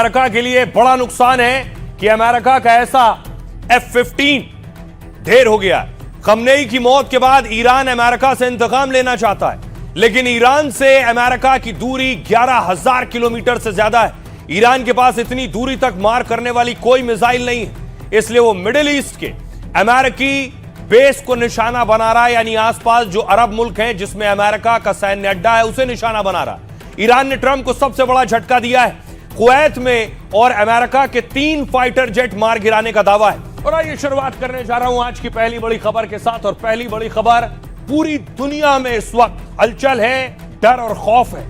America के लिए बड़ा नुकसान है कि अमेरिका का ऐसा F-15 ढेर हो गया। खमनेई की मौत के बाद ईरान अमेरिका से इंतकाम लेना चाहता है, लेकिन ईरान से अमेरिका की दूरी 11,000 किलोमीटर से ज्यादा है। ईरान के पास इतनी दूरी तक मार करने वाली कोई मिसाइल नहीं है, इसलिए वो मिडिल ईस्ट के अमेरिकी बेस को निशाना बना रहा है, यानी आसपास जो अरब मुल्क हैं जिसमें अमेरिका का सैन्य अड्डा है उसे निशाना बना रहा है। ईरान ने ट्रंप को सबसे बड़ा झटका दिया है। कुवैत में और अमेरिका के 3 फाइटर जेट मार गिराने का दावा है। और आइए शुरुआत करने जा रहा हूं आज की पहली बड़ी खबर के साथ। और पहली बड़ी खबर, पूरी दुनिया में इस वक्त हलचल है, डर और खौफ है।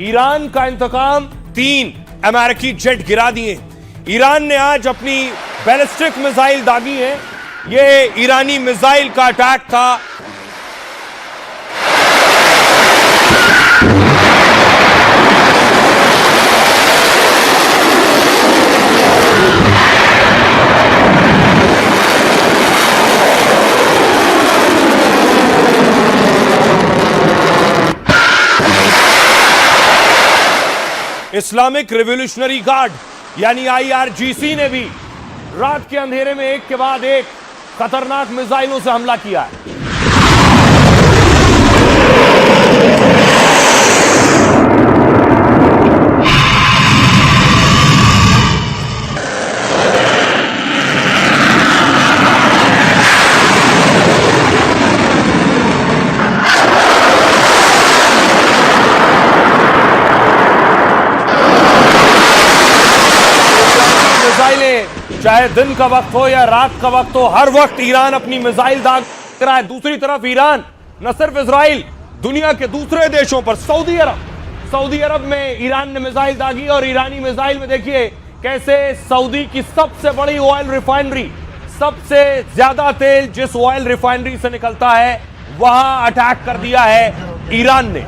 ईरान का इंतकाम, 3 अमेरिकी जेट गिरा दिए। ईरान ने आज अपनी बैलिस्टिक मिसाइल दागी है। यह ईरानी मिसाइल का अटैक था। इस्लामिक रिवॉल्यूशनरी गार्ड यानी IRGC ने भी रात के अंधेरे में एक के बाद एक खतरनाक मिसाइलों से हमला किया है। चाहे दिन का वक्त हो या रात का वक्त हो, हर वक्त ईरान अपनी मिसाइल दाग रहा है। दूसरी तरफ ईरान न सिर्फ इजराइल, दुनिया के दूसरे देशों पर, सऊदी अरब में ईरान ने मिसाइल दागी। और ईरानी मिसाइल में देखिए कैसे सऊदी की सबसे बड़ी ऑयल रिफाइनरी, सबसे ज्यादा तेल जिस ऑयल रिफाइनरी से निकलता है वहां अटैक कर दिया है ईरान ने।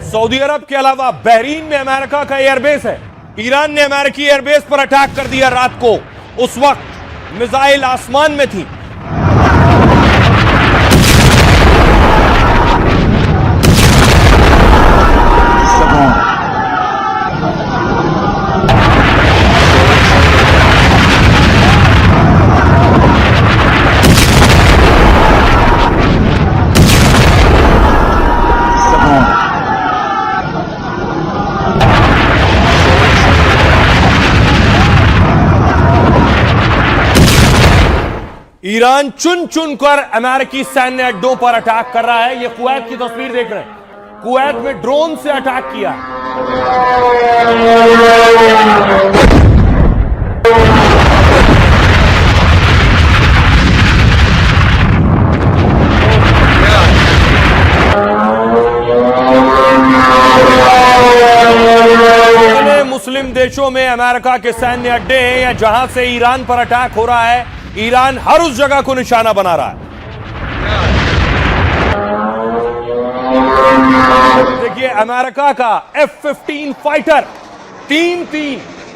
सऊदी अरब के अलावा बहरीन में अमेरिका का एयरबेस है। ईरान ने अमेरिकी एयरबेस पर अटैक कर दिया रात को। उस वक्त मिसाइल आसमान में थी। ईरान चुन चुन कर अमेरिकी सैन्य अड्डों पर अटैक कर रहा है। ये कुवैत की तस्वीर देख रहे हैं। कुवैत में ड्रोन से अटैक किया। मुस्लिम देशों में अमेरिका के सैन्य अड्डे हैं या जहां से ईरान पर अटैक हो रहा है, ईरान हर उस जगह को निशाना बना रहा है। देखिए अमेरिका का F-15 फाइटर, 3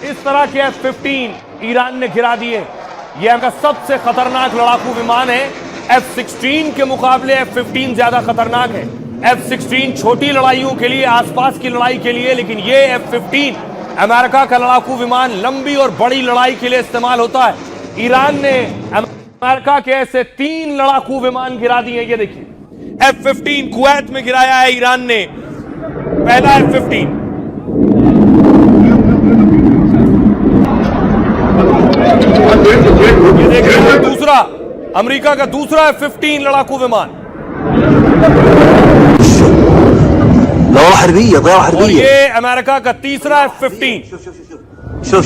इस तरह के F-15 ईरान ने गिरा दिए। यह उनका सबसे खतरनाक लड़ाकू विमान है। F-16 के मुकाबले F-15 ज्यादा खतरनाक है। F-16 छोटी लड़ाइयों के लिए, आसपास की लड़ाई के लिए, लेकिन यह F-15 अमेरिका का लड़ाकू विमान लंबी और बड़ी लड़ाई के लिए इस्तेमाल होता है। ईरान ने अमेरिका के ऐसे 3 लड़ाकू विमान गिरा दिए। ये देखिए F-15 कुवैत में गिराया है ईरान ने, पहला F-15। ये देखिए दूसरा, अमेरिका का दूसरा F-15 लड़ाकू विमान। और ये अमेरिका का तीसरा F-15। शोफ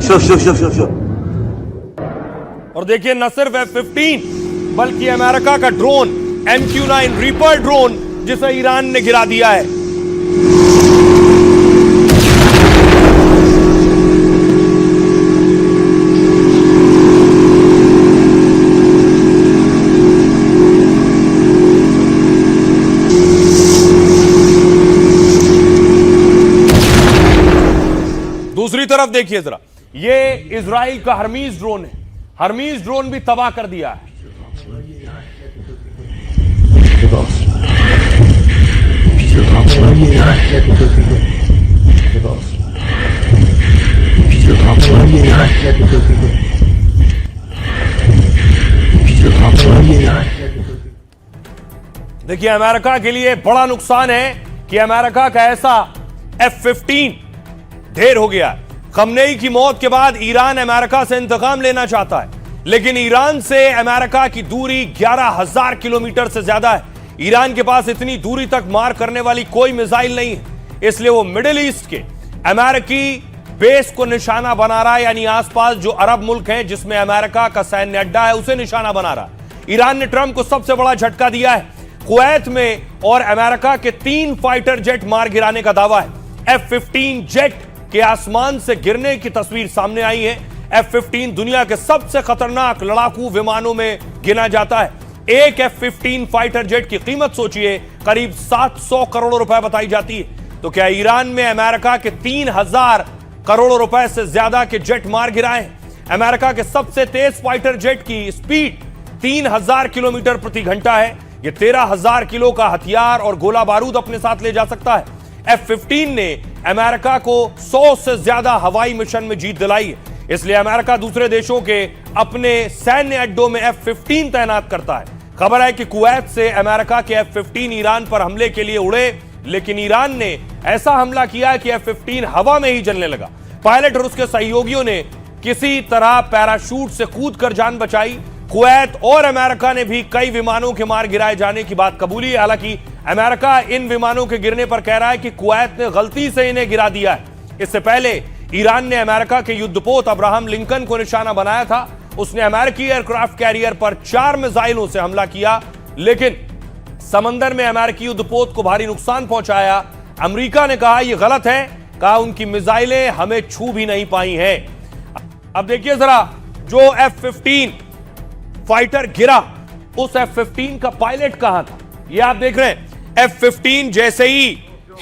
Sure. और देखिए न सिर्फ F-15 बल्कि अमेरिका का ड्रोन MQ-9 रीपर ड्रोन जिसे ईरान ने गिरा दिया है। दूसरी तरफ देखिए जरा, ये इजराइल का हर्मीज ड्रोन है। हर्मीज ड्रोन भी तबाह कर दिया है। देखिए अमेरिका के लिए बड़ा नुकसान है कि अमेरिका का ऐसा F-15 ढेर हो गया। खमनेई की मौत के बाद ईरान अमेरिका से इंतकाम लेना चाहता है, लेकिन ईरान से अमेरिका की दूरी 11,000 किलोमीटर से ज्यादा है। ईरान के पास इतनी दूरी तक मार करने वाली कोई मिसाइल नहीं है, इसलिए वो मिडिल ईस्ट के अमेरिकी बेस को निशाना बना रहा है, यानी आसपास जो अरब मुल्क हैं जिसमें अमेरिका का सैन्य अड्डा है उसे निशाना बना रहा है। ईरान ने ट्रंप को सबसे बड़ा झटका दिया है। कुवैत में और अमेरिका के 3 फाइटर जेट मार गिराने का दावा है। F-15 जेट के आसमान से गिरने की तस्वीर सामने आई है। F-15 दुनिया के सबसे खतरनाक लड़ाकू विमानों में गिना जाता है। एक F-15 फाइटर जेट की कीमत सोचिए, करीब 700 करोड़ रुपए बताई जाती है। तो क्या ईरान में अमेरिका के 3,000 करोड़ रुपए से ज्यादा के जेट मार गिराए हैं? अमेरिका के सबसे तेज फाइटर जेट की स्पीड 3,000 किलोमीटर प्रति घंटा है। यह 13,000 किलो का हथियार और गोला बारूद अपने साथ ले जा सकता है। F-15 ने अमेरिका को 100 से ज्यादा हवाई मिशन में जीत दिलाई है, इसलिए अमेरिका दूसरे देशों के अपने सैन्य अड्डों में F-15 तैनात करता है। खबर है कि कुवैत से अमेरिका के F-15 ईरान पर हमले के लिए उड़े, लेकिन ईरान ने ऐसा हमला किया कि F-15 हवा में ही जलने लगा। पायलट और उसके सहयोगियों ने किसी तरह पैराशूट से कूद कर जान बचाई। कुवैत और अमेरिका ने भी कई विमानों के मार गिराए जाने की बात कबूली है। हालांकि अमेरिका इन विमानों के गिरने पर कह रहा है कि कुवैत ने गलती से इन्हें गिरा दिया है। इससे पहले ईरान ने अमेरिका के युद्धपोत अब्राहम लिंकन को निशाना बनाया था। उसने अमेरिकी एयरक्राफ्ट कैरियर पर 4 मिसाइलों से हमला किया, लेकिन समंदर में अमेरिकी युद्धपोत को भारी नुकसान पहुंचाया। अमेरिका ने कहा यह गलत है, कहा उनकी मिसाइलें हमें छू भी नहीं पाई हैं। अब देखिए जरा, जो F-15 फाइटर गिरा, उस F-15 का पायलट कहां था, ये आप देख रहे हैं। F-15 जैसे ही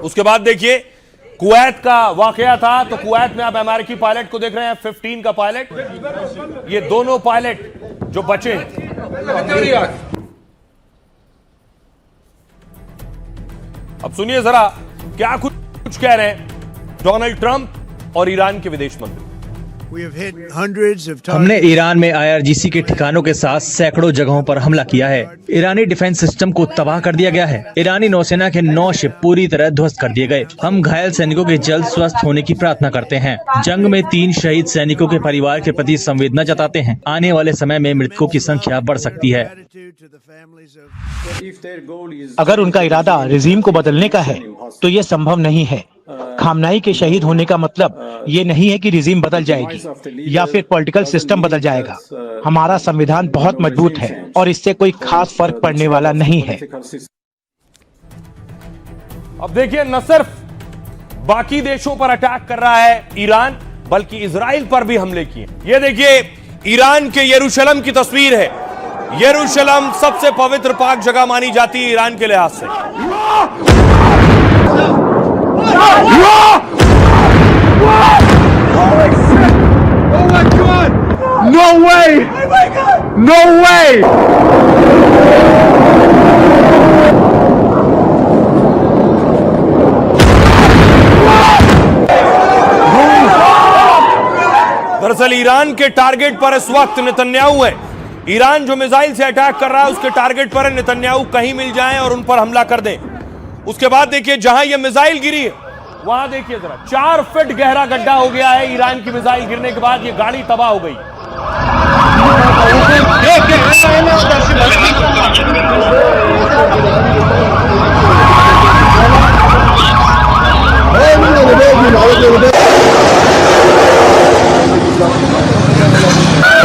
उसके बाद देखिए कुवैत का वाकया था। तो कुवैत में आप अमेरिकी पायलट को देख रहे हैं, F-15 का पायलट। ये दोनों पायलट जो बचे हैं, अब सुनिए जरा क्या कुछ कह रहे हैं डोनाल्ड ट्रंप और ईरान के विदेश मंत्री। हमने ईरान में IRGC के ठिकानों के साथ सैकड़ों जगहों पर हमला किया है। ईरानी डिफेंस सिस्टम को तबाह कर दिया गया है। ईरानी नौसेना के 9 शिप पूरी तरह ध्वस्त कर दिए गए। हम घायल सैनिकों के जल्द स्वस्थ होने की प्रार्थना करते हैं। जंग में 3 शहीद सैनिकों के परिवार के प्रति संवेदना जताते हैं। आने वाले समय में मृतकों की संख्या बढ़ सकती है। अगर उनका इरादा रिजीम को बदलने का है तो ये संभव नहीं है। खामनाई के शहीद होने का मतलब ये नहीं है कि रिजीम बदल जाएगी या फिर पॉलिटिकल सिस्टम बदल जाएगा। हमारा संविधान बहुत मजबूत है और इससे कोई खास फर्क पड़ने वाला नहीं है। अब देखिए, न सिर्फ बाकी देशों पर अटैक कर रहा है ईरान, बल्कि इजराइल पर भी हमले किए। ये देखिए ईरान के यरूशलेम की तस्वीर है। यरूशलेम सबसे पवित्र पाक जगह मानी जाती है ईरान के लिहाज से। No way! No way! दरअसल ईरान के टारगेट पर इस वक्त नेतन्याहू है। ईरान जो मिसाइल से अटैक कर रहा है उसके टारगेट पर नेतन्याहू कहीं मिल जाएं और उन पर हमला कर दें। उसके बाद देखिए जहां यह मिसाइल गिरी है वहां देखिए जरा 4 फीट गहरा गड्ढा हो गया है। ईरान की मिसाइल गिरने के बाद यह गाड़ी तबाह हो गई।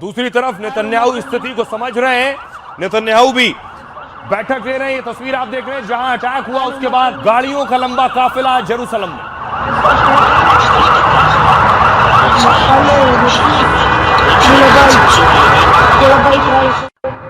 दूसरी तरफ नेतन्याहू स्थिति को समझ रहे हैं। नेतन्याहू भी बैठक ले रहे हैं। ये तस्वीर आप देख रहे हैं जहां अटैक हुआ उसके बाद गाड़ियों का लंबा काफिला जेरूसलम में।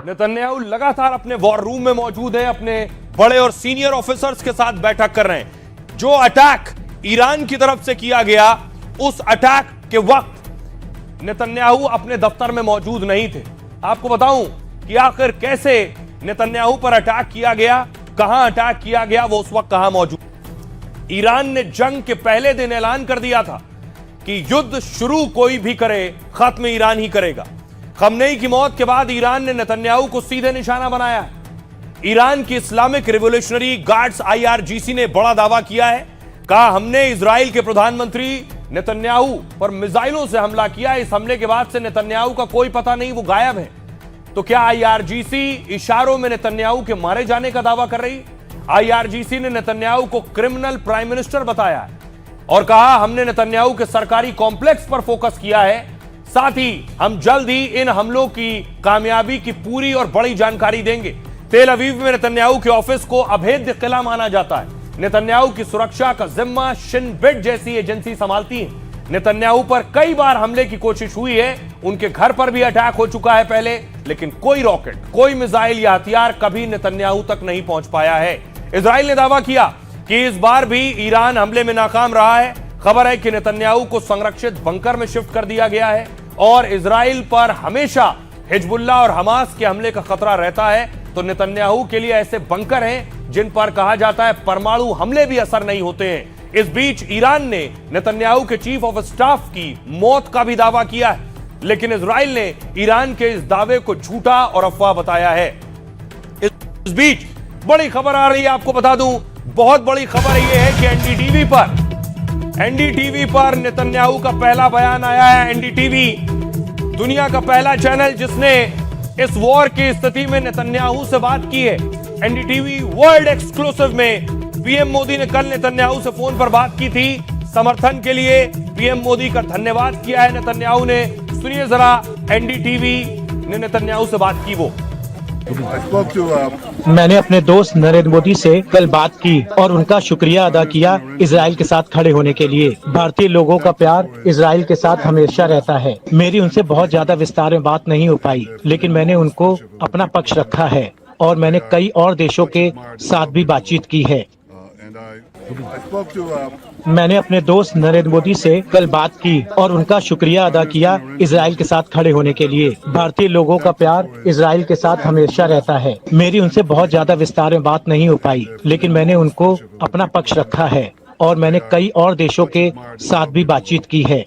नेतन्याहू लगातार अपने वॉर रूम में मौजूद है, अपने बड़े और सीनियर ऑफिसर्स के साथ बैठक कर रहे हैं। जो अटैक ईरान की तरफ से किया गया, उस अटैक के वक्त नेतन्याहू अपने दफ्तर में मौजूद नहीं थे। आपको बताऊं कि आखिर कैसे नेतन्याहू पर अटैक किया गया, कहां अटैक किया गया, वो उस वक्त कहां मौजूद। ईरान ने जंग के पहले दिन ऐलान कर दिया था कि युद्ध शुरू कोई भी करे, खत्म ईरान ही करेगा। खमनेई की मौत के बाद ईरान ने नेतन्याहू को सीधे निशाना बनाया है। ईरान की इस्लामिक रिवोल्यूशनरी गार्ड्स IRGC ने बड़ा दावा किया है। कहा, हमने इजराइल के प्रधानमंत्री नेतन्याहू पर मिसाइलों से हमला किया। इस हमले के बाद से नेतन्याहू का कोई पता नहीं, वो गायब है। तो क्या IRGC इशारों में नेतन्याहू के मारे जाने का दावा कर रही? IRGC ने नेतन्याहू को क्रिमिनल प्राइम मिनिस्टर बताया है और कहा, हमने नेतन्याहू के सरकारी कॉम्प्लेक्स पर फोकस किया है। साथ ही हम जल्द ही इन हमलों की कामयाबी की पूरी और बड़ी जानकारी देंगे। तेल अवीव में नेतन्याहू के ऑफिस को अभेद्य किला माना जाता है। नेतन्याहू की सुरक्षा का जिम्मा शिन बेट जैसी एजेंसी संभालती है। नेतन्याहू पर कई बार हमले की कोशिश हुई है। उनके घर पर भी अटैक हो चुका है पहले, लेकिन कोई रॉकेट, कोई मिसाइल या हथियार कभी नेतन्याहू तक नहीं पहुंच पाया है। इजराइल ने दावा किया कि इस बार भी ईरान हमले में नाकाम रहा है। खबर है कि नेतन्याहू को संरक्षित बंकर में शिफ्ट कर दिया गया है और इजराइल पर हमेशा हिजबुल्लाह और हमास के हमले का खतरा रहता है। तो नेतन्याहू के लिए ऐसे बंकर हैं जिन पर कहा जाता है परमाणु हमले भी असर नहीं होते हैं। इस बीच ईरान ने नेतन्याहू के चीफ ऑफ स्टाफ की मौत का भी दावा किया है, लेकिन इजराइल ने ईरान के इस दावे को झूठा और अफवाह बताया है। इस बीच बड़ी खबर आ रही है, आपको बता दूं, बहुत बड़ी खबर यह है कि एनडीटीवी पर नेतन्याहू का पहला बयान आया है। एनडीटीवी दुनिया का पहला चैनल जिसने इस वॉर की स्थिति में नेतन्याहू से बात की है। एनडीटीवी वर्ल्ड एक्सक्लूसिव में पीएम मोदी ने कल नेतन्याहू से फोन पर बात की थी। समर्थन के लिए पीएम मोदी का धन्यवाद किया है नेतन्याहू ने। सुनिए जरा एनडीटीवी ने नेतन्याहू से बात की वो। मैंने अपने दोस्त नरेंद्र मोदी से कल बात की और उनका शुक्रिया अदा किया इजराइल के साथ खड़े होने के लिए। भारतीय लोगों का प्यार इजराइल के साथ हमेशा रहता है। मेरी उनसे बहुत ज्यादा विस्तार में बात नहीं हो पाई, लेकिन मैंने उनको अपना पक्ष रखा है और मैंने कई और देशों के साथ भी बातचीत की है। मैंने अपने दोस्त नरेंद्र मोदी से कल बात की और उनका शुक्रिया अदा किया इजराइल के साथ खड़े होने के लिए। भारतीय लोगों का प्यार इजराइल के साथ हमेशा रहता है। मेरी उनसे बहुत ज्यादा विस्तार में बात नहीं हो पाई, लेकिन मैंने उनको अपना पक्ष रखा है और मैंने कई और देशों के साथ भी बातचीत की है।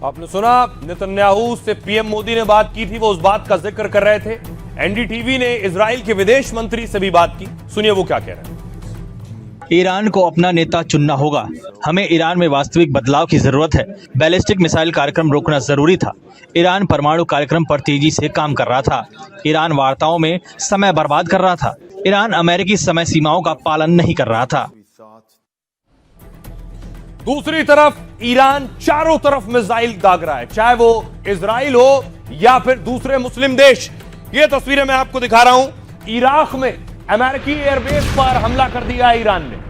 आपने सुना, नेतन्याहू से पीएम मोदी ने बात की थी, वो उस बात का जिक्र कर रहे थे। एनडीटीवी ने इजराइल के विदेश मंत्री से भी बात की। सुनिए वो क्या कह रहे हैं। ईरान को अपना नेता चुनना होगा। हमें ईरान में वास्तविक बदलाव की जरूरत है। बैलिस्टिक मिसाइल कार्यक्रम रोकना जरूरी था। ईरान परमाणु कार्यक्रम पर तेजी से काम कर रहा था। ईरान वार्ताओं में समय बर्बाद कर रहा था। ईरान अमेरिकी समय सीमाओं का पालन नहीं कर रहा था। दूसरी तरफ ईरान चारों तरफ मिसाइल दाग रहा है, चाहे वो इजराइल हो या फिर दूसरे मुस्लिम देश। ये तस्वीरें मैं आपको दिखा रहा हूं। इराक में अमेरिकी एयरबेस पर हमला कर दिया ईरान ने।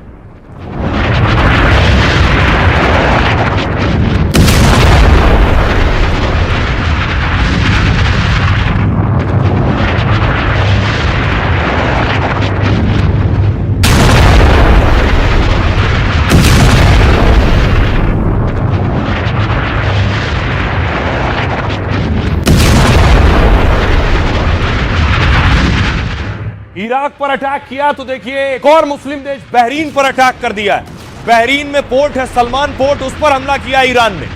इराक पर अटैक किया तो देखिए एक और मुस्लिम देश बहरीन पर अटैक कर दिया है। बहरीन में पोर्ट है सलमान पोर्ट, उस पर हमला किया ईरान ने।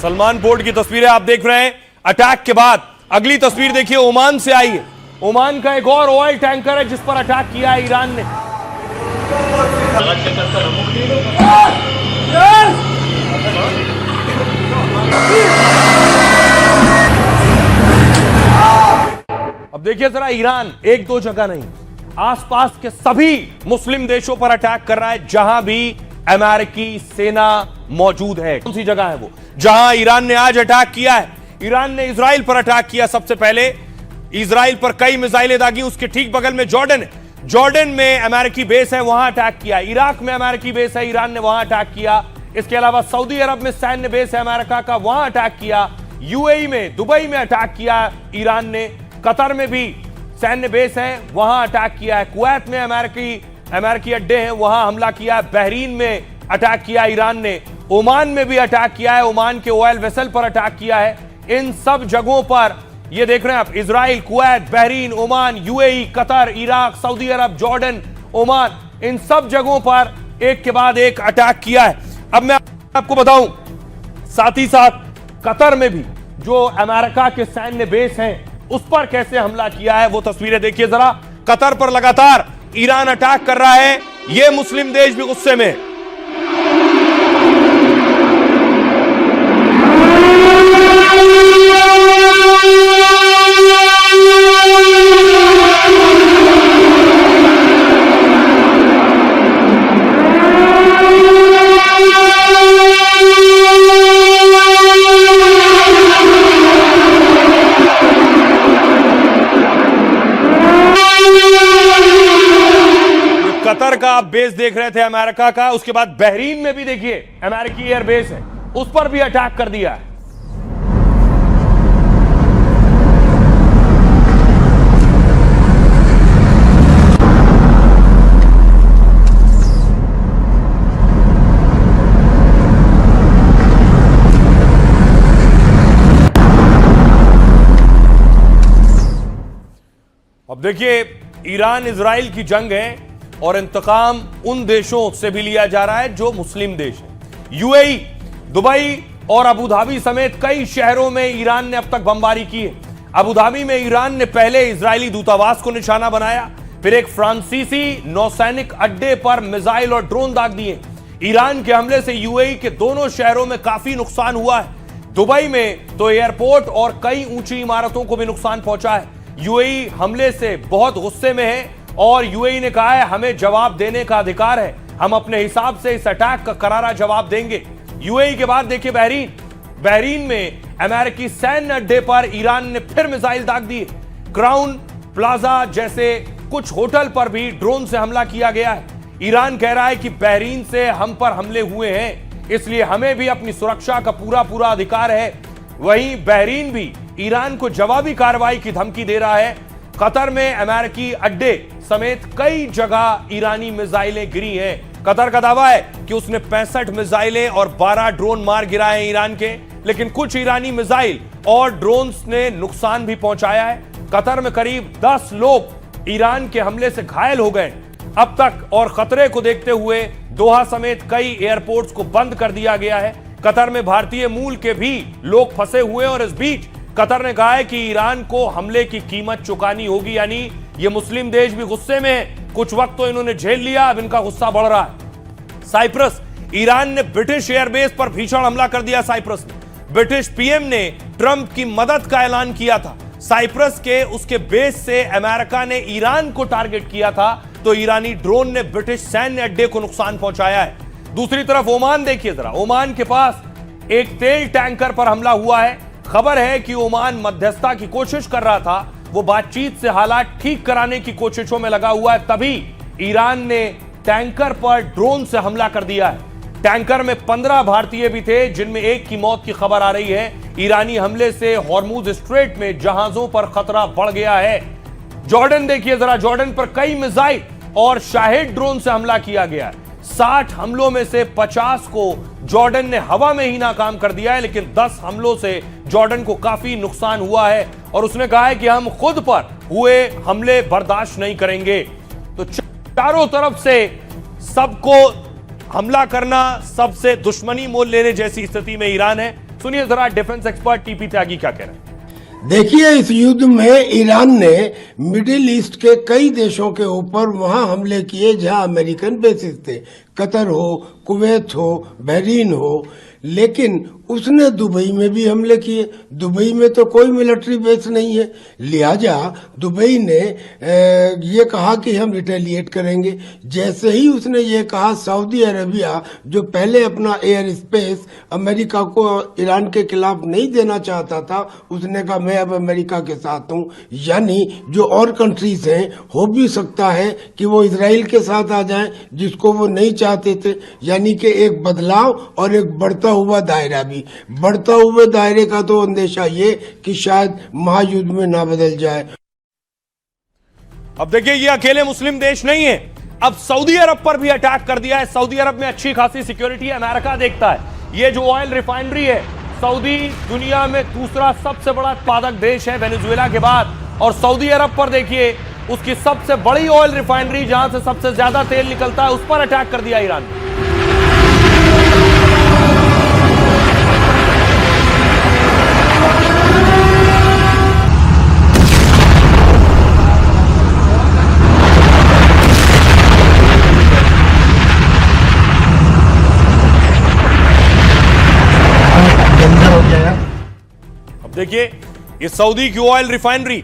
सलमान पोर्ट की तस्वीरें आप देख रहे हैं अटैक के बाद। अगली तस्वीर देखिए ओमान से आई है। ओमान का एक और ऑयल टैंकर है जिस पर अटैक किया है ईरान ने। अब देखिए जरा, ईरान एक दो जगह नहीं, आसपास के सभी मुस्लिम देशों पर अटैक कर रहा है जहां भी अमेरिकी सेना मौजूद है। कौन सी जगह है वो जहां ईरान ने आज अटैक किया है? ईरान ने इजराइल पर अटैक किया। सबसे पहले इजराइल पर कई मिसाइलें दागी। उसके ठीक बगल में जॉर्डन है, जॉर्डन में अमेरिकी बेस है, वहां अटैक किया। इराक में अमेरिकी बेस है, ईरान ने वहां अटैक किया। इसके अलावा सऊदी अरब में सैन्य बेस है अमेरिका का, वहां अटैक किया। यूएई में, दुबई में अटैक किया ईरान ने। कतर में भी सैन्य बेस है, वहां अटैक किया है। कुवैत में अमेरिकी अड्डे हैं, वहां हमला किया है। बहरीन में अटैक किया ईरान ने। ओमान में भी अटैक किया है, ओमान के ऑयल वेसल पर अटैक किया है। इन सब जगहों पर ये देख रहे हैं आप, Israel, Kuwait, Bahrain, Oman, UAE, Qatar, Iraq, Saudi Arab, Jordan, Oman, इन सब जगहों पर एक के बाद एक अटैक किया है। अब मैं आपको बताऊं, साथ ही साथ कतर में भी जो अमेरिका के सैन्य बेस हैं उस पर कैसे हमला किया है वो तस्वीरें देखिए जरा। कतर पर लगातार ईरान अटैक कर रहा है, ये मुस्लिम देश भी गुस्से में है। कतर का आप बेस देख रहे थे अमेरिका का, उसके बाद बहरीन में भी देखिए अमेरिकी एयर बेस है, उस पर भी अटैक कर दिया है। अब देखिए, ईरान इजराइल की जंग है और इंतकाम उन देशों से भी लिया जा रहा है जो मुस्लिम देश है। यूएई, दुबई और अबू धाबी समेत कई शहरों में ईरान ने अब तक बमबारी की है। अबू धाबी में ईरान ने पहले इजरायली दूतावास को निशाना बनाया, फिर एक फ्रांसीसी नौसैनिक अड्डे पर मिसाइल और ड्रोन दाग दिए। ईरान के हमले से यूएई के दोनों शहरों में काफी नुकसान हुआ है। दुबई में तो एयरपोर्ट और कई ऊंची इमारतों को भी नुकसान पहुंचा है। यूएई हमले से बहुत गुस्से में है और यूएई ने कहा है हमें जवाब देने का अधिकार है, हम अपने हिसाब से इस अटैक का करारा जवाब देंगे। यूएई के बाद देखिए बहरीन में अमेरिकी सैन्य अड्डे पर ईरान ने फिर मिसाइल दाग दिए। क्राउन प्लाजा जैसे कुछ होटल पर भी ड्रोन से हमला किया गया है। ईरान कह रहा है कि बहरीन से हम पर हमले हुए हैं, इसलिए हमें भी अपनी सुरक्षा का पूरा अधिकार है। वहीं बहरीन भी ईरान को जवाबी कार्रवाई की धमकी दे रहा है। कतर में अमेरिकी अड्डे समेत कई जगह ईरानी मिसाइलें गिरी हैं। कतर का दावा है कि उसने 65 मिसाइलें और 12 ड्रोन मार गिराए हैं ईरान के, लेकिन कुछ ईरानी मिसाइल और ड्रोन्स ने नुकसान भी पहुंचाया है। कतर में करीब 10 लोग ईरान के हमले से घायल हो गए अब तक, और खतरे को देखते हुए दोहा समेत कई एयरपोर्ट्स को बंद कर दिया गया है। कतर में भारतीय मूल के भी लोग फंसे हुए हैं और इस बीच कतर ने कहा है कि ईरान को हमले की कीमत चुकानी होगी, यानी ये मुस्लिम देश भी गुस्से में है। कुछ वक्त तो इन्होंने झेल लिया, अब इनका गुस्सा बढ़ रहा है। साइप्रस, ईरान ने ब्रिटिश एयरबेस पर भीषण हमला कर दिया। साइप्रस में ब्रिटिश पीएम ने ट्रंप की मदद का ऐलान किया था। साइप्रस के उसके बेस से अमेरिका ने ईरान को टारगेट किया था, तो ईरानी ड्रोन ने ब्रिटिश सैन्य अड्डे को नुकसान पहुंचाया है। दूसरी तरफ ओमान देखिए जरा, ओमान के पास एक तेल टैंकर पर हमला हुआ है। खबर है कि ओमान मध्यस्थता की कोशिश कर रहा था, वो बातचीत से हालात ठीक कराने की कोशिशों में लगा हुआ है, तभी ईरान ने टैंकर पर ड्रोन से हमला कर दिया है। टैंकर में 15 भारतीय भी थे, जिनमें एक की मौत की खबर आ रही है। ईरानी हमले से हॉर्मुज स्ट्रेट में जहाजों पर खतरा बढ़ गया है। जॉर्डन देखिए जरा, जॉर्डन पर कई मिसाइल और शाहिद ड्रोन से हमला किया गया है। 60 हमलों में से 50 को जॉर्डन ने हवा में ही नाकाम कर दिया है, लेकिन 10 हमलों से जॉर्डन को काफी नुकसान हुआ है और उसने कहा है कि हम खुद पर हुए हमले बर्दाश्त नहीं करेंगे। तो चारों तरफ से सबको हमला करना, सबसे दुश्मनी मोल लेने जैसी स्थिति में ईरान है। सुनिए जरा डिफेंस एक्सपर्ट टीपी त्यागी क्या कह रहे हैं। देखिए, इस युद्ध में ईरान ने मिडिल ईस्ट के कई देशों के ऊपर वहां हमले किए जहां अमेरिकन बेसिस थे, कतर हो, कुवैत हो, बहरीन हो, लेकिन उसने दुबई में भी हमले किए। दुबई में तो कोई मिलिट्री बेस नहीं है, लिहाजा दुबई ने ये कहा कि हम रिटेलिएट करेंगे। जैसे ही उसने ये कहा, सऊदी अरेबिया जो पहले अपना एयर स्पेस अमेरिका को ईरान के खिलाफ नहीं देना चाहता था, उसने कहा मैं अब अमेरिका के साथ हूँ। यानी जो और कंट्रीज हैं, हो भी सकता है कि वो इसराइल के साथ आ जाएं, जिसको वो नहीं चाहते थे। यानी कि एक बदलाव और एक बढ़ता हुआ दायरा भी। बढ़ता हुए दायरे का तो अंदेशा ये कि शायद महायुद्ध में ना बदल जाए। अब देखिए, ये अकेले मुस्लिम देश नहीं है, अब सऊदी अरब पर भी अटैक कर दिया है। सऊदी अरब में अच्छी खासी सिक्योरिटी है, अमेरिका देखता है। ये जो ऑयल रिफाइनरी है, सऊदी दुनिया में दूसरा सबसे बड़ा उत्पादक देश है वेनेजुएला के बाद, और सऊदी अरब पर देखिए उसकी सबसे बड़ी ऑयल रिफाइनरी जहां से सबसे ज्यादा तेल निकलता है, उस पर अटैक कर दिया ईरान ने। अब देखिए, ये सऊदी की ऑयल रिफाइनरी,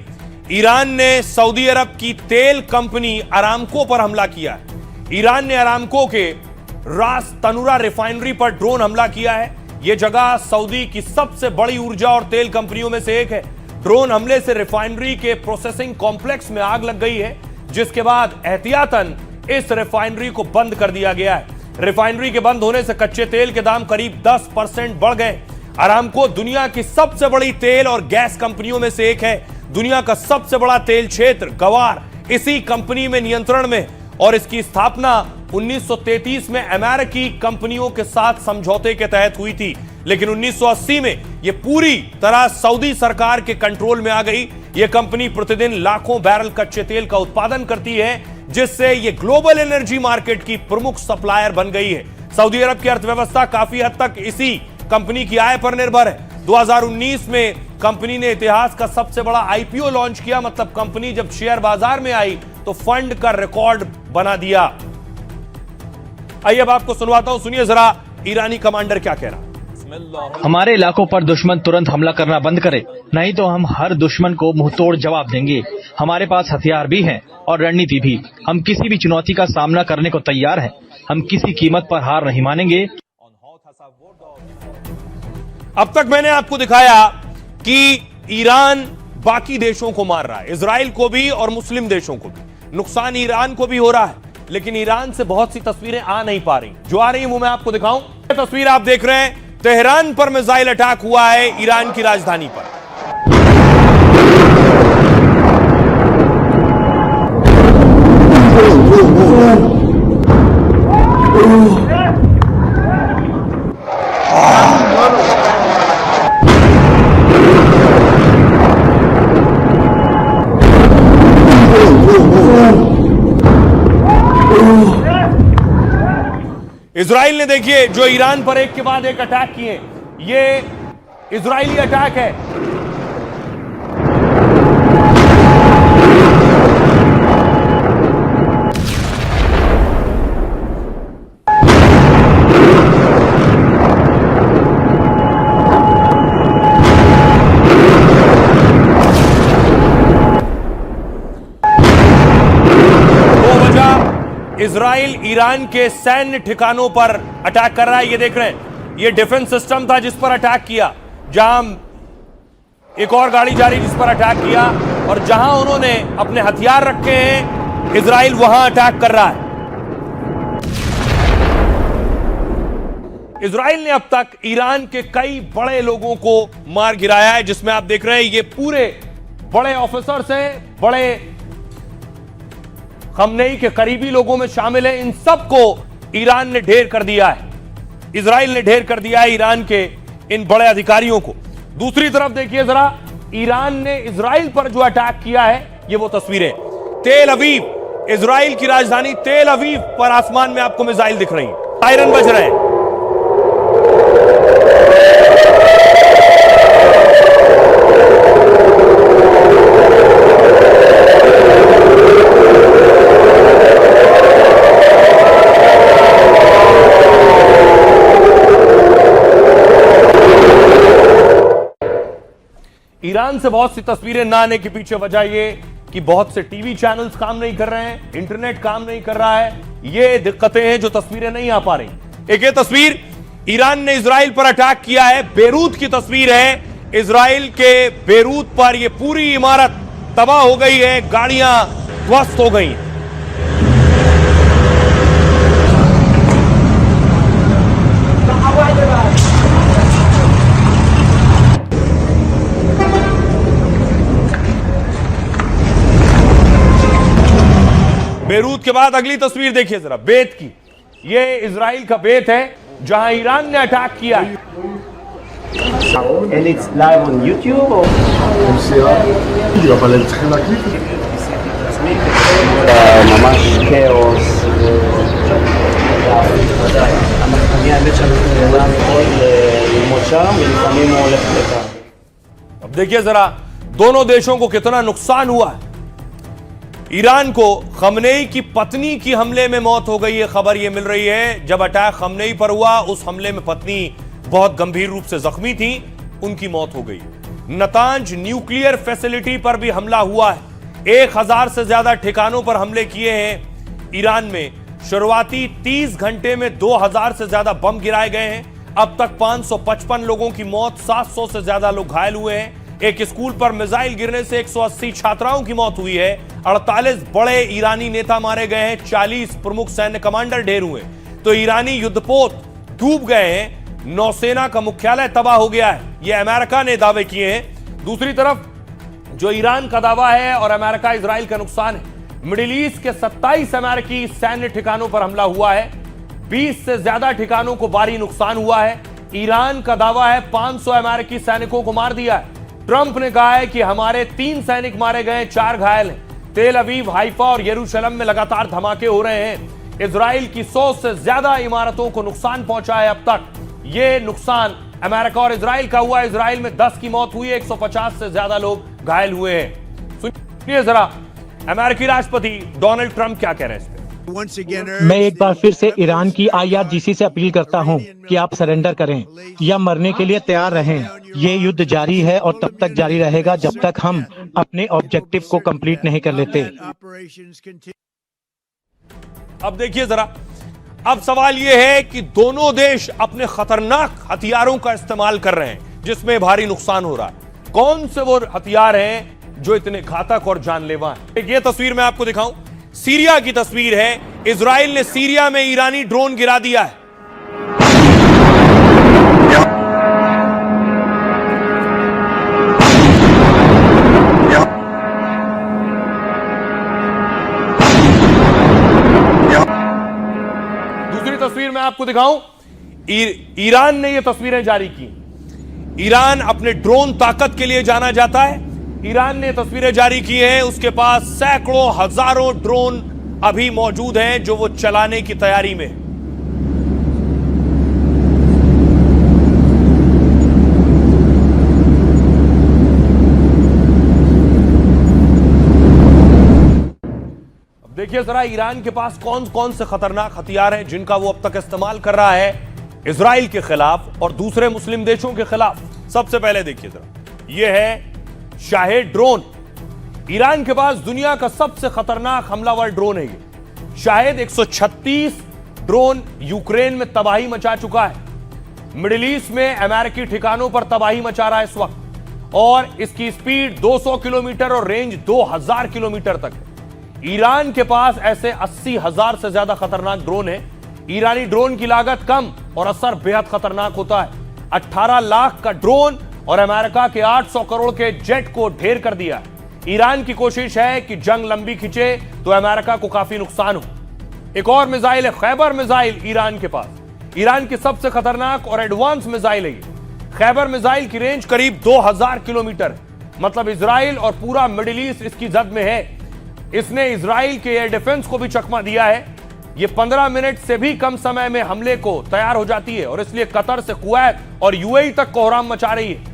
ईरान ने सऊदी अरब की तेल कंपनी अरामको पर हमला किया है। ईरान ने अरामको के रास तनुरा रिफाइनरी पर ड्रोन हमला किया है। यह जगह सऊदी की सबसे बड़ी ऊर्जा और तेल कंपनियों में से एक है। ड्रोन हमले से रिफाइनरी के प्रोसेसिंग कॉम्प्लेक्स में आग लग गई है, जिसके बाद एहतियातन इस रिफाइनरी को बंद कर दिया गया है। रिफाइनरी के बंद होने से कच्चे तेल के दाम करीब 10% बढ़ गए। अरामको दुनिया की सबसे बड़ी तेल और गैस कंपनियों में से एक है। दुनिया का सबसे बड़ा तेल क्षेत्र गवार इसी कंपनी में नियंत्रण में, और इसकी स्थापना 1933 में अमेरिकी कंपनियों के साथ समझौते के तहत हुई थी, लेकिन 1980 में यह पूरी तरह सऊदी सरकार के कंट्रोल में आ गई। यह कंपनी प्रतिदिन लाखों बैरल कच्चे तेल का उत्पादन करती है, जिससे यह ग्लोबल एनर्जी मार्केट की प्रमुख सप्लायर बन गई है। सऊदी अरब की अर्थव्यवस्था काफी हद तक इसी कंपनी की आय पर निर्भर है। 2019 में कंपनी ने इतिहास का सबसे बड़ा आईपीओ लॉन्च किया, मतलब कंपनी जब शेयर बाजार में आई तो फंड का रिकॉर्ड बना दिया। आइए अब आपको सुनवाता हूं, सुनिए जरा ईरानी कमांडर क्या कह रहा। हमारे इलाकों पर दुश्मन तुरंत हमला करना बंद करे, नहीं तो हम हर दुश्मन को मुंहतोड़ जवाब देंगे। हमारे पास हथियार भी हैं और रणनीति भी। हम किसी भी चुनौती का सामना करने को तैयार हैं। हम किसी कीमत पर हार नहीं मानेंगे। अब तक मैंने आपको दिखाया कि ईरान बाकी देशों को मार रहा है, इजराइल को भी और मुस्लिम देशों को भी। नुकसान ईरान को भी हो रहा है, लेकिन ईरान से बहुत सी तस्वीरें आ नहीं पा रही। जो आ रही है वो मैं आपको दिखाऊं। ये तस्वीर आप देख रहे हैं, तेहरान पर मिसाइल अटैक हुआ है, ईरान की राजधानी पर। इजराइल ने देखिए जो ईरान पर एक के बाद एक अटैक किए, ये इजरायली अटैक है। इजराइल ईरान के सैन्य ठिकानों पर अटैक कर रहा है। ये देख रहे हैं, ये डिफेंस सिस्टम था जिस पर अटैक किया। जहां एक और गाड़ी जा रही जिस पर अटैक किया, और जहां उन्होंने अपने हथियार रखे हैं, इजराइल वहां अटैक कर रहा है। इजराइल ने अब तक ईरान के कई बड़े लोगों को मार गिराया है, जिसमें आप देख रहे हैं ये पूरे बड़े ऑफिसर्स हैं, बड़े खमनेई के करीबी लोगों में शामिल है। इन सबको ईरान ने ढेर कर दिया है, इजराइल ने ढेर कर दिया है ईरान के इन बड़े अधिकारियों को। दूसरी तरफ देखिए जरा, ईरान ने इजराइल पर जो अटैक किया है, ये वो तस्वीरें। तेल अवीव, इजराइल की राजधानी तेल अवीव पर आसमान में आपको मिसाइल दिख रही है, सायरन बज रहे हैं। ईरान से बहुत सी तस्वीरें ना आने के पीछे वजह ये कि बहुत से टीवी चैनल्स काम नहीं कर रहे हैं, इंटरनेट काम नहीं कर रहा है। ये दिक्कतें हैं जो तस्वीरें नहीं आ पा रही। एक ये तस्वीर ईरान ने इजराइल पर अटैक किया है, बेरूत की तस्वीर है। इजराइल के बेरूत पर यह पूरी इमारत तबाह हो गई है, गाड़ियां ध्वस्त हो गई। बेरूत के बाद अगली तस्वीर देखिए जरा, बेत की। ये इजराइल का बेत है जहां ईरान ने अटैक किया है। And it's live on YouTube or אבל הם צריכים להקליט את זה. ממש כאוס. אני האמת שאנחנו נראה מאוד ללמוד שם ולפעמים הוא הולך לכאן. अब देखिए जरा दोनों देशों को कितना नुकसान हुआ है। ईरान को खमनेई की पत्नी की हमले में मौत हो गई है, खबर यह मिल रही है। जब अटैक खमनेई पर हुआ उस हमले में पत्नी बहुत गंभीर रूप से जख्मी थी, उनकी मौत हो गई। नतांज न्यूक्लियर फैसिलिटी पर भी हमला हुआ है। 1000 से ज्यादा ठिकानों पर हमले किए हैं ईरान में। शुरुआती 30 घंटे में 2000 से ज्यादा बम गिराए गए हैं। अब तक 555 लोगों की मौत, 700 से ज्यादा लोग घायल हुए हैं। एक स्कूल पर मिसाइल गिरने से 180 छात्राओं की मौत हुई है। 48 बड़े ईरानी नेता मारे गए हैं। 40 प्रमुख सैन्य कमांडर ढेर हुए। तो ईरानी युद्धपोत डूब गए हैं। नौसेना का मुख्यालय तबाह हो गया है, यह अमेरिका ने दावे किए हैं। दूसरी तरफ जो ईरान का दावा है और अमेरिका इजराइल का नुकसान है, मिडिल ईस्ट के 27 अमेरिकी सैन्य ठिकानों पर हमला हुआ है। 20 से ज्यादा ठिकानों को भारी नुकसान हुआ है। ईरान का दावा है 500 अमेरिकी सैनिकों को मार दिया है। ट्रंप ने कहा है कि हमारे 3 सैनिक मारे गए, 4 घायल हैं। तेल अवीव, हाइफा और यरूशलेम में लगातार धमाके हो रहे हैं। इजराइल की 100 से ज्यादा इमारतों को नुकसान पहुंचा है अब तक। यह नुकसान अमेरिका और इजराइल का हुआ है। इजराइल में 10 की मौत हुई है, 150 से ज्यादा लोग घायल हुए हैं। सुनिए जरा अमेरिकी राष्ट्रपति डोनाल्ड ट्रंप क्या कह रहे हैं इस पे। मैं एक बार फिर से ईरान की IRGC से अपील करता हूं कि आप सरेंडर करें या मरने के लिए तैयार रहें। ये युद्ध जारी है और तब तक जारी रहेगा जब तक हम अपने ऑब्जेक्टिव को कंप्लीट नहीं कर लेते। अब देखिए जरा, अब सवाल यह है कि दोनों देश अपने खतरनाक हथियारों का इस्तेमाल कर रहे हैं जिसमें भारी नुकसान हो रहा है। कौन से वो हथियार हैं जो इतने घातक और जानलेवा हैं? ये तस्वीर मैं आपको दिखाऊं, सीरिया की तस्वीर है। इजराइल ने सीरिया में ईरानी ड्रोन गिरा दिया है। दूसरी तस्वीर मैं आपको दिखाऊं, ईरान ने ये तस्वीरें जारी की। ईरान अपने ड्रोन ताकत के लिए जाना जाता है। ईरान ने तस्वीरें जारी की हैं, उसके पास सैकड़ों हजारों ड्रोन अभी मौजूद हैं जो वो चलाने की तैयारी में। अब देखिए जरा ईरान के पास कौन कौन से खतरनाक हथियार हैं जिनका वो अब तक इस्तेमाल कर रहा है इजराइल के खिलाफ और दूसरे मुस्लिम देशों के खिलाफ। सबसे पहले देखिए जरा, यह है शाहेद ड्रोन। ईरान के पास दुनिया का सबसे खतरनाक हमलावर ड्रोन है ये शाहेद। 136 ड्रोन यूक्रेन में तबाही मचा चुका है। मिडिल ईस्ट में अमेरिकी ठिकानों पर तबाही मचा रहा है इस वक्त, और इसकी स्पीड 200 किलोमीटर और रेंज 2000 किलोमीटर तक है। ईरान के पास ऐसे 80,000 से ज्यादा खतरनाक ड्रोन है। ईरानी ड्रोन की लागत कम और असर बेहद खतरनाक होता है। 18 लाख का ड्रोन और अमेरिका के 800 करोड़ के जेट को ढेर कर दिया। ईरान की कोशिश है कि जंग लंबी खिंचे तो अमेरिका को काफी नुकसान हो। एक और मिसाइल है खैबर मिसाइल ईरान के पास। ईरान की सबसे खतरनाक और एडवांस मिसाइल है ये। खैबर मिसाइल की रेंज करीब 2000 किलोमीटर है। मतलब इजराइल और पूरा मिडिल ईस्ट इसकी जद में है। इसने इजराइल के एयर डिफेंस को भी चकमा दिया है। ये 15 मिनट से भी कम समय में हमले को तैयार हो जाती है और इसलिए कतर से कुवैत और यूएई तक कोहराम मचा रही है।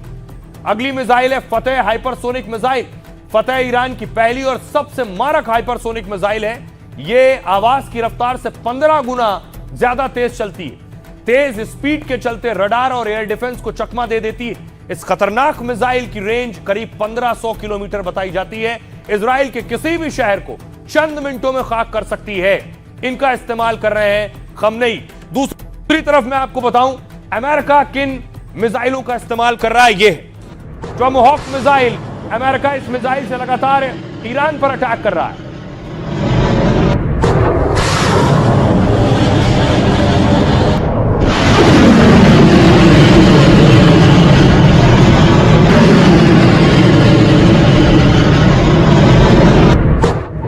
अगली मिसाइल है फतेह हाइपरसोनिक मिसाइल। फतेह ईरान की पहली और सबसे मारक हाइपरसोनिक मिसाइल है। यह आवाज की रफ्तार से 15 गुना ज्यादा तेज चलती है। तेज स्पीड के चलते रडार और एयर डिफेंस को चकमा दे देती है। इस खतरनाक मिसाइल की रेंज करीब 1500 किलोमीटर बताई जाती है। इजराइल के किसी भी शहर को चंद मिनटों में खाक कर सकती है। इनका इस्तेमाल कर रहे हैं खमनेई। दूसरी तरफ मैं आपको बताऊं अमेरिका किन मिसाइलों का इस्तेमाल कर रहा है। यह टॉमहॉक मिसाइल, अमेरिका इस मिसाइल से लगातार ईरान पर अटैक कर रहा है।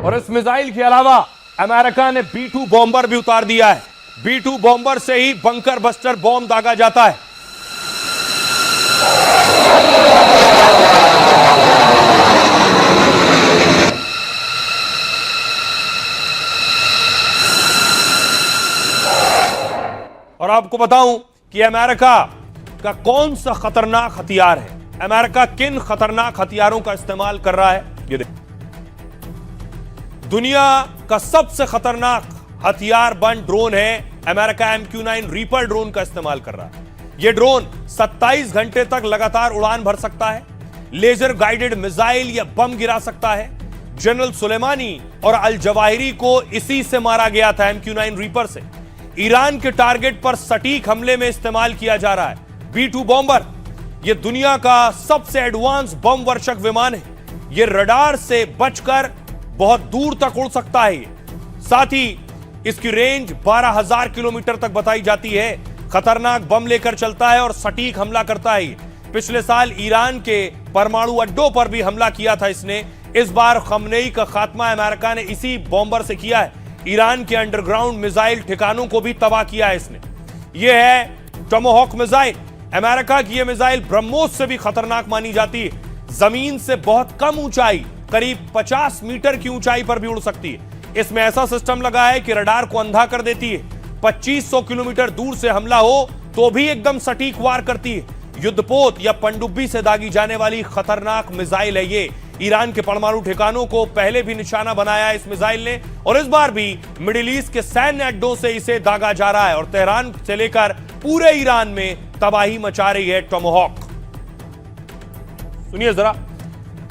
और इस मिसाइल के अलावा अमेरिका ने B-2 बॉम्बर भी उतार दिया है। B-2 बॉम्बर से ही बंकर बस्टर बॉम्ब दागा जाता है। और आपको बताऊं कि अमेरिका का कौन सा खतरनाक हथियार है, अमेरिका किन खतरनाक हथियारों का इस्तेमाल कर रहा है। ये देखिए, दुनिया का सबसे खतरनाक हथियार बंद ड्रोन है। अमेरिका MQ-9 रीपर ड्रोन का इस्तेमाल कर रहा है। यह ड्रोन 27 घंटे तक लगातार उड़ान भर सकता है, लेजर गाइडेड मिसाइल या बम गिरा सकता है। जनरल सुलेमानी और अल जवाहिरी को इसी से मारा गया था, MQ-9 रीपर से। ईरान के टारगेट पर सटीक हमले में इस्तेमाल किया जा रहा है B-2 बॉम्बर। यह दुनिया का सबसे एडवांस बम वर्षक विमान है। यह रडार से बचकर बहुत दूर तक उड़ सकता है। साथ ही इसकी रेंज 12,000 किलोमीटर तक बताई जाती है। खतरनाक बम लेकर चलता है और सटीक हमला करता है। पिछले साल ईरान के परमाणु अड्डों पर भी हमला किया था इसने। इस बार खमनेई का खात्मा अमेरिका ने इसी बॉम्बर से किया है। ईरान के अंडरग्राउंड मिसाइल ठिकानों को भी तबाह किया है इसने। यह है टॉमहॉक मिसाइल। अमेरिका की यह मिसाइल ब्रह्मोस से भी खतरनाक मानी जाती है। जमीन से बहुत कम ऊंचाई, करीब 50 मीटर की ऊंचाई पर भी उड़ सकती है। इसमें ऐसा सिस्टम लगा है कि रडार को अंधा कर देती है। 2500 किलोमीटर दूर से हमला हो तो भी एकदम सटीक वार करती है। युद्धपोत या पनडुब्बी से दागी जाने वाली खतरनाक मिसाइल है ये। ईरान के परमाणु ठिकानों को पहले भी निशाना बनाया है इस मिसाइल ने, और इस बार भी मिडिल ईस्ट के सैन्य अड्डों से इसे दागा जा रहा है और तेहरान से लेकर पूरे ईरान में तबाही मचा रही है टॉमहॉक। सुनिए जरा,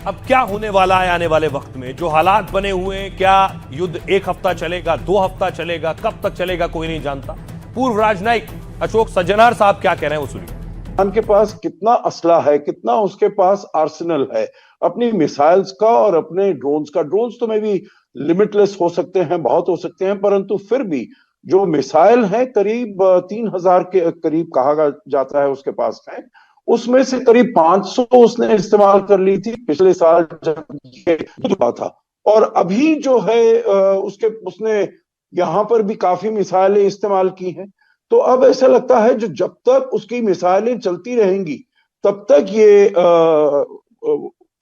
अब क्या होने वाला है आने वाले वक्त में। जो हालात बने हुए हैं, क्या युद्ध 1 हफ्ता चलेगा, 2 हफ्ता चलेगा, कब तक चलेगा कोई नहीं जानता। पूर्व राजनयिक अशोक सज्जनार साहब क्या कह रहे हैं वो सुनिए। ईरान के पास कितना असला है, कितना उसके पास आर्सेनल है अपनी मिसाइल्स का और अपने ड्रोन्स का। ड्रोन्स तो में भी लिमिटलेस हो सकते हैं, बहुत हो सकते हैं, परंतु फिर भी जो मिसाइल है करीब 3000 के करीब कहा जाता है उसके पास है। उसमें से करीब 500 उसने इस्तेमाल कर ली थी पिछले साल जब युद्ध हुआ था, और अभी जो है उसने यहां पर भी काफी मिसाइलें इस्तेमाल की हैं। तो अब ऐसा लगता है जो जब तक उसकी मिसाइलें चलती रहेंगी तब तक ये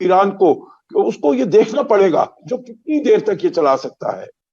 ईरान को उसको ये देखना पड़ेगा जो कितनी देर तक ये चला सकता है।